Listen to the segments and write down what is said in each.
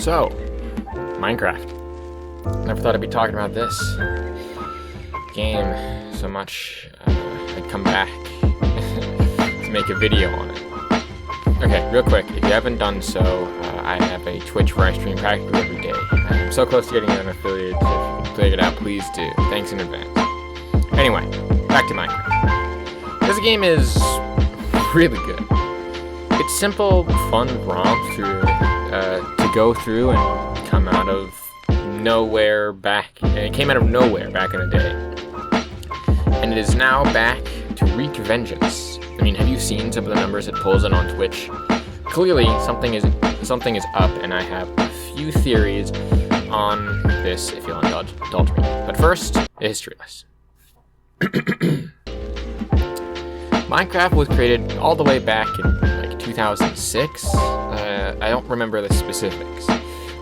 So, Minecraft. Never thought I'd be talking about this game so much. I'd come back to make a video on it. Okay, real quick, if you haven't done so, I have a Twitch where I stream practically every day. I'm so close to getting an affiliate. If you can figure it out, please do. Thanks in advance. Anyway, back to Minecraft. This game is really good. It's simple, fun romp through to go through and come out of nowhere back. And it came out of nowhere back in the day, and it is now back to wreak vengeance. I mean, have you seen some of the numbers it pulls in on Twitch? Clearly, something is up, and I have a few theories on this, if you'll indulge me. But first, a history lesson. Minecraft was created all the way back in like 2006. I don't remember the specifics,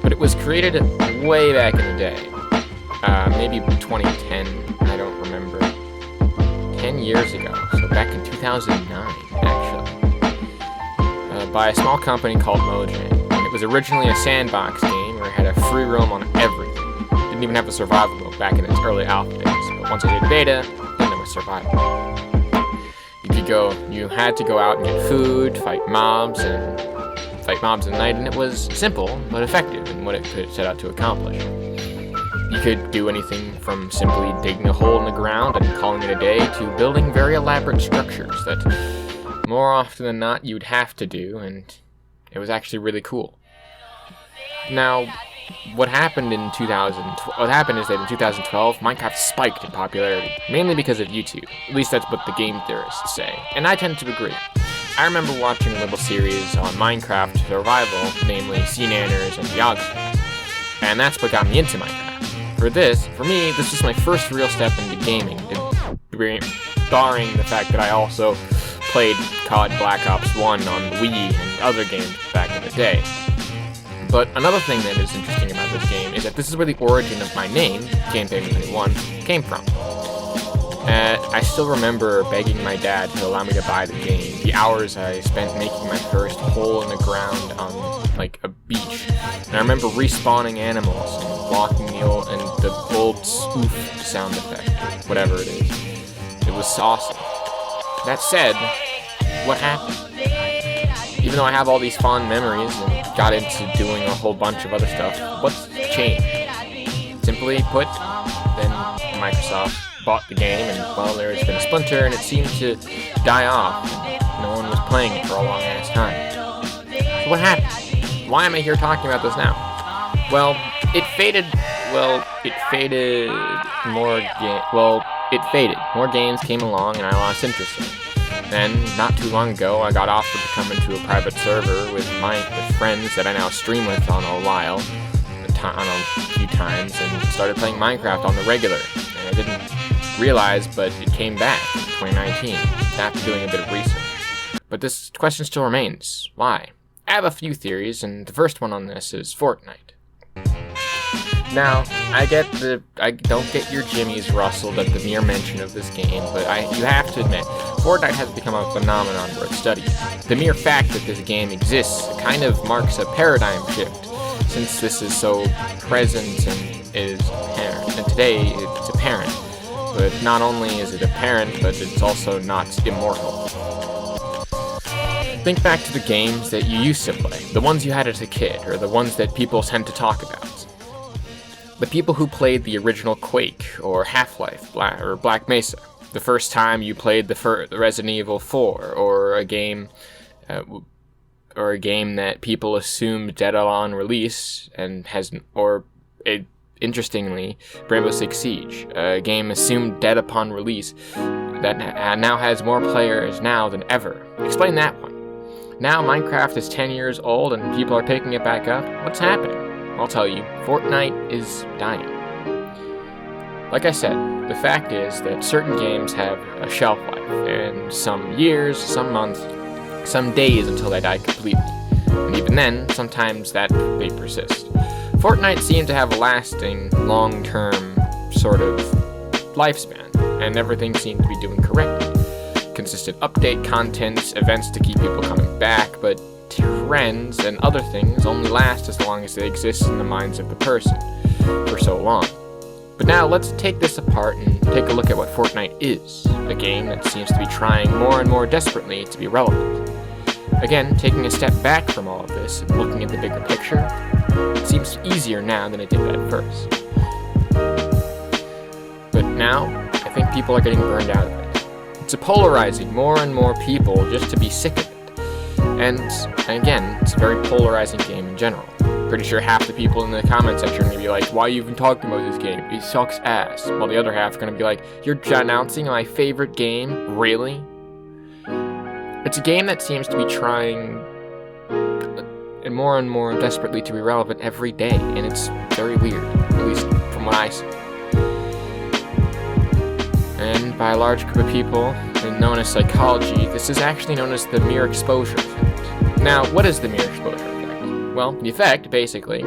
but it was created way back in the day. Maybe 2010. I don't remember. 10 years ago, so back in 2009, actually, by a small company called Mojang. And it was originally a sandbox game where it had a free roam on everything. It didn't even have a survival mode back in its early alpha days, but once I did beta, then there was survival. You had to go out and get food, fight mobs at night, and it was simple but effective in what it could set out to accomplish. You could do anything from simply digging a hole in the ground and calling it a day to building very elaborate structures that more often than not you'd have to do, and it was actually really cool. Now, what happened is that in 2012, Minecraft spiked in popularity, mainly because of YouTube. At least that's what the game theorists say, and I tend to agree. I remember watching a little series on Minecraft survival, namely Sea Nanners and Yogscast, and that's what got me into Minecraft. For me, this was my first real step into gaming, barring the fact that I also played COD Black Ops 1 on Wii and other games back in the day. But another thing that is interesting about this game is that this is where the origin of my name, Game21, came from. I still remember begging my dad to allow me to buy the game, the hours I spent making my first hole in the ground on, like, a beach. And I remember respawning animals and walking the old spoof sound effect, or whatever it is. It was awesome. That said, what happened? Even though I have all these fond memories and got into doing a whole bunch of other stuff, what's changed? Simply put, then Microsoft bought the game, and well, there's been a splinter, and it seemed to die off, and no one was playing it for a long ass time. So what happened? Why am I here talking about this now? Well, it faded. More games came along, and I lost interest in it. Then, not too long ago, I got offered to come into a private server with friends that I now stream with on a few times, and started playing Minecraft on the regular. And I didn't realize, but it came back in 2019 after doing a bit of research. But this question still remains: why? I have a few theories, and the first one on this is Fortnite. Now, I don't get your jimmies rustled at the mere mention of this game, but you have to admit, Fortnite has become a phenomenon worth studying. The mere fact that this game exists kind of marks a paradigm shift, since this is so present and is apparent. And today, it's apparent. But not only is it apparent, but it's also not immortal. Think back to the games that you used to play, the ones you had as a kid, or the ones that people tend to talk about. The people who played the original Quake, or Half-Life, or Black Mesa, the first time you played the Resident Evil 4, or a game that people assumed dead on release, and interestingly, Rainbow Six Siege, a game assumed dead upon release that now has more players now than ever. Explain that one. Now Minecraft is 10 years old and people are picking it back up. What's happening? I'll tell you, Fortnite is dying. Like I said, the fact is that certain games have a shelf life, and some years, some months, some days until they die completely. And even then, sometimes they persist. Fortnite seemed to have a lasting, long-term sort of lifespan, and everything seemed to be doing correctly. Consistent update contents, events to keep people coming back, but trends and other things only last as long as they exist in the minds of the person for so long. But now let's take this apart and take a look at what Fortnite is, a game that seems to be trying more and more desperately to be relevant. Again, taking a step back from all of this and looking at the bigger picture, it seems easier now than it did at first. But now, I think people are getting burned out of it. It's polarizing more and more people just to be sick of it. And again, it's a very polarizing game in general. Pretty sure half the people in the comment section are going to be like, why are you even talking about this game? It sucks ass. While the other half are going to be like, you're announcing my favorite game? Really? It's a game that seems to be trying more and more desperately to be relevant every day, and it's very weird, at least from what I see. And by a large group of people, known as psychology, this is actually known as the mere exposure effect. Now, what is the mere exposure effect? Well, the effect, basically,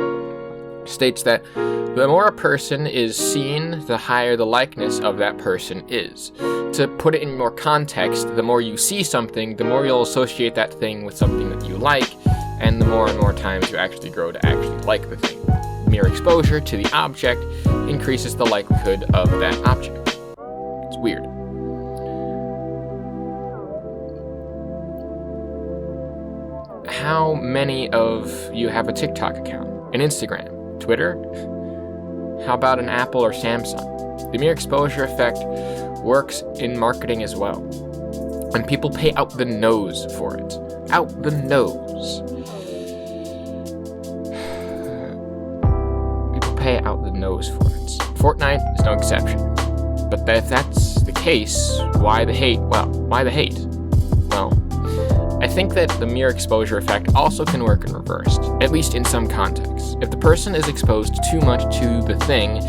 states that the more a person is seen, the higher the likeness of that person is. To put it in more context, the more you see something, the more you'll associate that thing with something that you like, and the more and more times you actually grow to actually like the thing. Mere exposure to the object increases the likelihood of that object. It's weird. How many of you have a TikTok account, an Instagram, Twitter? How about an Apple or Samsung? The mere exposure effect works in marketing as well. And people pay out the nose for it. Out the nose. People pay out the nose for it. Fortnite is no exception. But if that's the case, why the hate? Well, why the hate? Well, I think that the mere exposure effect also can work in reverse, at least in some contexts. If the person is exposed too much to the thing,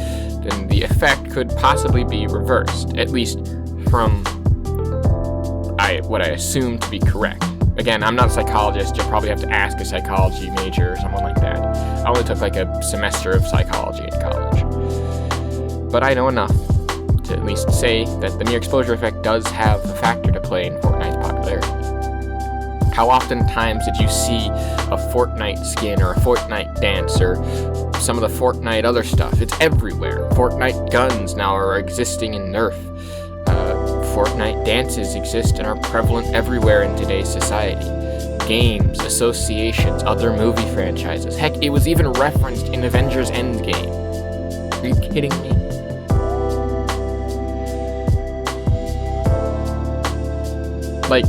then the effect could possibly be reversed, at least from what I assume to be correct. Again, I'm not a psychologist. You'll probably have to ask a psychology major or someone like that. I only took like a semester of psychology in college. But I know enough to at least say that the mere exposure effect does have a factor to play in Fortnite's popularity. How often times did you see a Fortnite skin or a Fortnite dance or some of the Fortnite other stuff? It's everywhere. Fortnite guns now are existing in Nerf. Fortnite dances exist and are prevalent everywhere in today's society. Games, associations, other movie franchises. Heck, it was even referenced in Avengers Endgame. Are you kidding me? Like,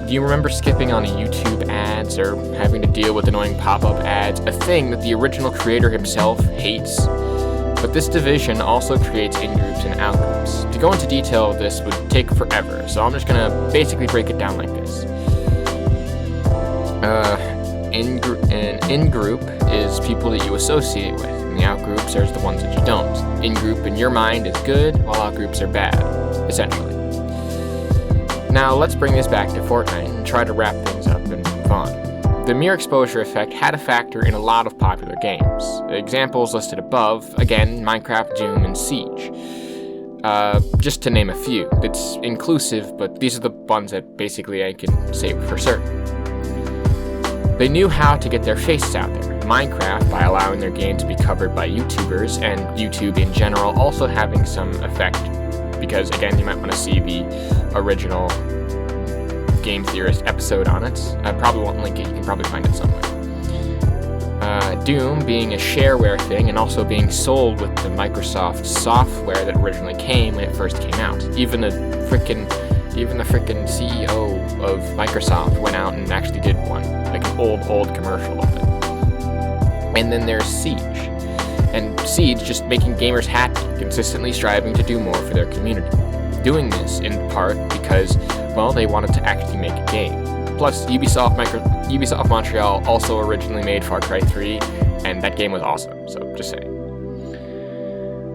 do you remember skipping on YouTube ads or having to deal with annoying pop-up ads? A thing that the original creator himself hates. But this division also creates in-groups and out-groups. To go into detail of this would take forever, so I'm just gonna basically break it down like this. An in-group is people that you associate with, and the out-groups are the ones that you don't. In-group in your mind is good, while out-groups are bad, essentially. Now let's bring this back to Fortnite and try to wrap things up and move on. The mere exposure effect had a factor in a lot of popular games. Examples listed above, again, Minecraft, Doom, and Siege. Just to name a few. It's inclusive, but these are the ones that basically I can say for certain. They knew how to get their faces out there. Minecraft, by allowing their game to be covered by YouTubers, and YouTube in general also having some effect, because again, you might want to see the original Game Theorist episode on it. I probably won't link it, you can probably find it somewhere. Doom being a shareware thing and also being sold with the Microsoft software that originally came when it first came out. Even the frickin' CEO of Microsoft went out and actually did one, like an old commercial of it. And then there's Siege. And Siege just making gamers happy, consistently striving to do more for their community. Doing this in part because, well, they wanted to actually make a game. Plus, Ubisoft Montreal also originally made Far Cry 3, and that game was awesome, so just saying.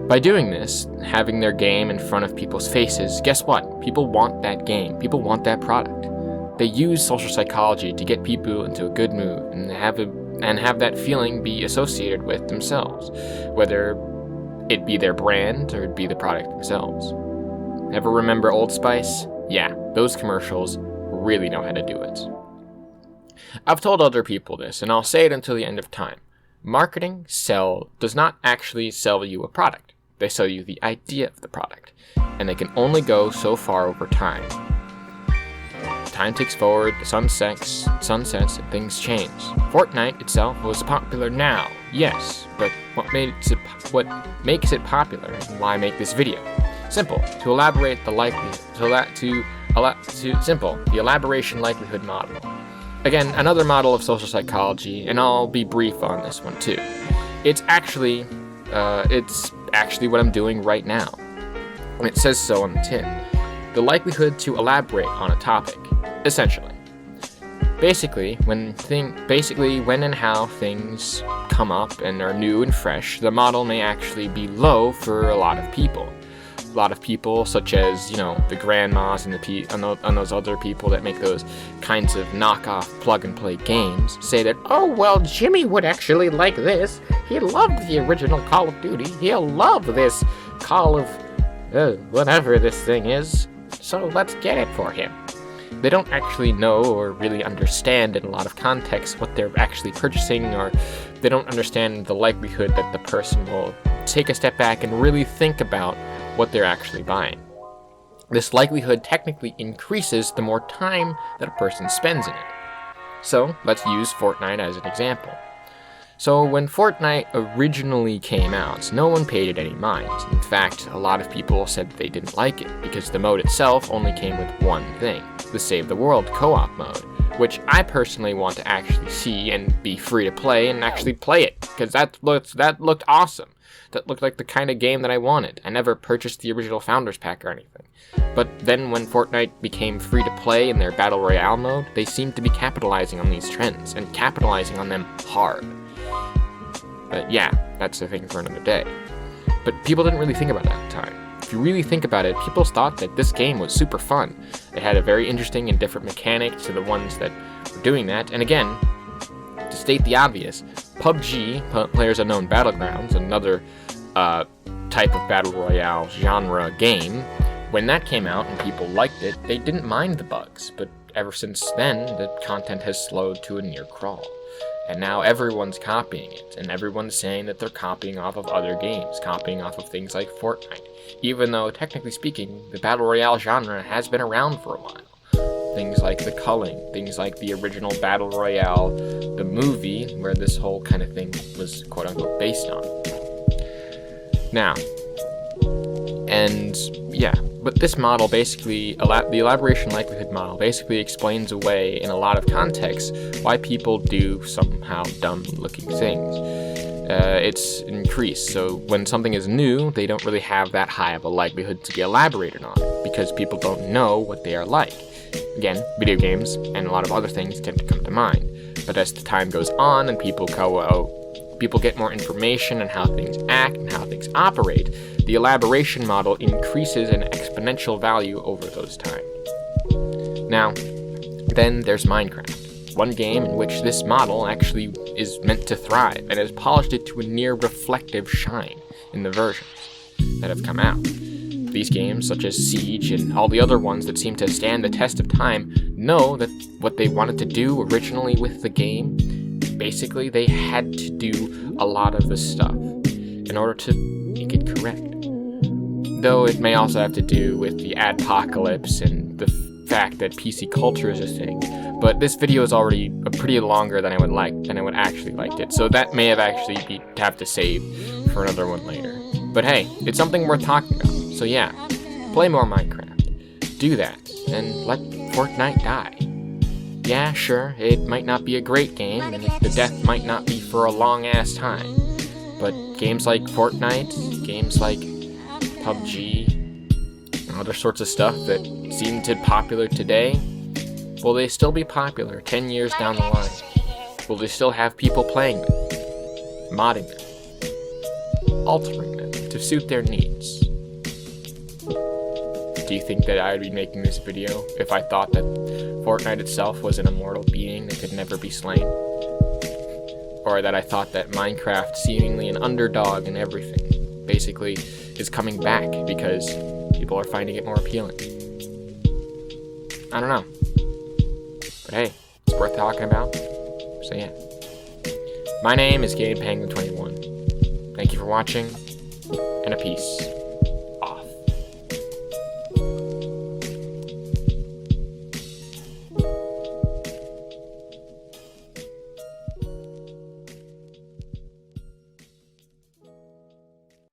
By doing this, having their game in front of people's faces, guess what? People want that game. People want that product. They use social psychology to get people into a good mood and have that feeling be associated with themselves, whether it be their brand or it be the product themselves. Ever remember Old Spice? Yeah, those commercials really know how to do it. I've told other people this, and I'll say it until the end of time. Marketing does not actually sell you a product. They sell you the idea of the product, and they can only go so far over time. Time ticks forward, the sun sets, and things change. Fortnite itself was popular now, yes, but what makes it popular and why make this video? Simple. To elaborate the the elaboration likelihood model. Again, another model of social psychology, and I'll be brief on this one too. It's actually what I'm doing right now. And it says so on the tin. The likelihood to elaborate on a topic, essentially. Basically, when and how things come up and are new and fresh, the model may actually be low for a lot of people. A lot of people, such as, the grandmas and those other people that make those kinds of knockoff plug-and-play games, say that, oh, well, Jimmy would actually like this. He loved the original Call of Duty. He'll love this Call of whatever this thing is, so let's get it for him. They don't actually know or really understand in a lot of contexts what they're actually purchasing, or they don't understand the likelihood that the person will take a step back and really think about what they're actually buying. This likelihood technically increases the more time that a person spends in it. So let's use Fortnite as an example. So when Fortnite originally came out, no one paid it any mind. In fact, a lot of people said they didn't like it because the mode itself only came with one thing, the Save the World co-op mode, which I personally want to actually see and be free to play and actually play it, because that looked awesome. That looked like the kind of game that I wanted. I never purchased the original Founders Pack or anything. But then when Fortnite became free to play in their Battle Royale mode, they seemed to be capitalizing on these trends, and capitalizing on them hard. But yeah, that's a thing for another day. But people didn't really think about that at the time. If you really think about it, people thought that this game was super fun. It had a very interesting and different mechanic to the ones that were doing that. And again, to state the obvious, PUBG, Players Unknown Battlegrounds, another type of Battle Royale genre game, when that came out and people liked it, they didn't mind the bugs. But ever since then, the content has slowed to a near crawl. And now everyone's copying it, and everyone's saying that they're copying off of other games, copying off of things like Fortnite, even though, technically speaking, the Battle Royale genre has been around for a while. Things like the culling, things like the original Battle Royale, the movie, where this whole kind of thing was quote-unquote based on. Now, and yeah, but this model basically, the elaboration likelihood model basically explains away in a lot of contexts why people do somehow dumb-looking things. It's increased, so when something is new, they don't really have that high of a likelihood to be elaborated on, because people don't know what they are like. Again, video games and a lot of other things tend to come to mind, but as the time goes on and people get more information on how things act and how things operate, the elaboration model increases in exponential value over those times. Now, then there's Minecraft, one game in which this model actually is meant to thrive and has polished it to a near reflective shine in the versions that have come out. These games, such as Siege and all the other ones that seem to stand the test of time, know that what they wanted to do originally with the game, basically they had to do a lot of this stuff in order to make it correct. Though it may also have to do with the adpocalypse and the fact that PC culture is a thing. But this video is already pretty longer than I would actually like it, so that may have actually have to save for another one later. But hey, it's something worth talking about. So yeah, play more Minecraft. Do that, and let Fortnite die. Yeah, sure, it might not be a great game, and the death might not be for a long-ass time. But games like Fortnite, games like PUBG, and other sorts of stuff that seem to be popular today, will they still be popular 10 years down the line? Will they still have people playing them, modding them, altering them to suit their needs? Do you think that I would be making this video if I thought that Fortnite itself was an immortal being that could never be slain? Or that I thought that Minecraft, seemingly an underdog in everything, basically is coming back because people are finding it more appealing? I don't know. But hey, it's worth talking about. So yeah. My name is Gabe Penguin 21. Thank you for watching, and a peace.